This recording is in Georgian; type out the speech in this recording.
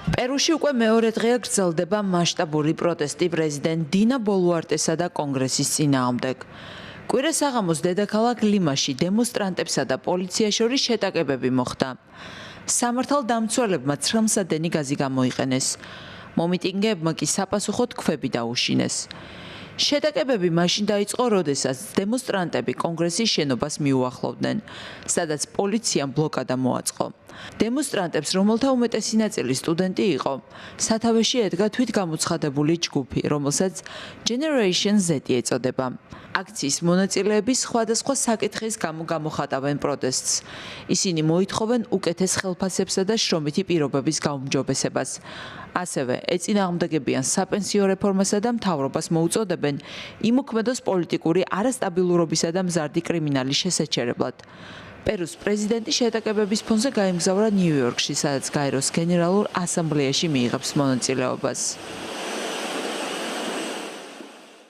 პერუში უკვე მეორე დღეა გრძელდება მასშტაბური პროტესტი პრეზიდენტ დინა ბოლუარტესა და კონგრესის წინააღმდეგ. კვირა საღამოს დედაქალაქ ლიმაში დემონსტრანტებსა და პოლიციას შორის შეტაკებები მოხდა. სამართალდამცველებმა 9-მსადენი გაზი გამოიყენეს. მომიტინგეებმა კი საპასუხოდ ქვები დაუშინეს. შეტაკებები მაშინ დაიწყო, როდესაც დემონსტრანტები კონგრესის შენობას მიუახლოვდნენ, სადაც პოლიციამ ბლოკადა მოაწყო. დემონსტრანტებს, რომელთა უმეტესი ნაწილი სტუდენტი იყო, სათავეში ედგა თვითგამოცხადებული ჯგუფი, რომელსაც Generation Z ეწოდება. აქციის მონაწილეები სხვადასხვა საკითხის გამო გამოხატავენ პროტესტს. ისინი მოითხოვენ უკეთეს ხელფასებსა და შრომითი პირობების გაუმჯობესებას. ასევე ეწინააღმდეგებიან საპენსიო რეფორმასა და მთავრობას მოუწოდებენ იმოქმედოს პოლიტიკური არასტაბილურობისა და მზარდი კრიმინალის შესაჩერებლად. პერუს პრეზიდენტი შეტაკებების ფონზე გაემგზავრა ნიუ-იორკში, სადაც გაეროს გენერალურ ასამბლეაში მიიღებს მონაწილეობას.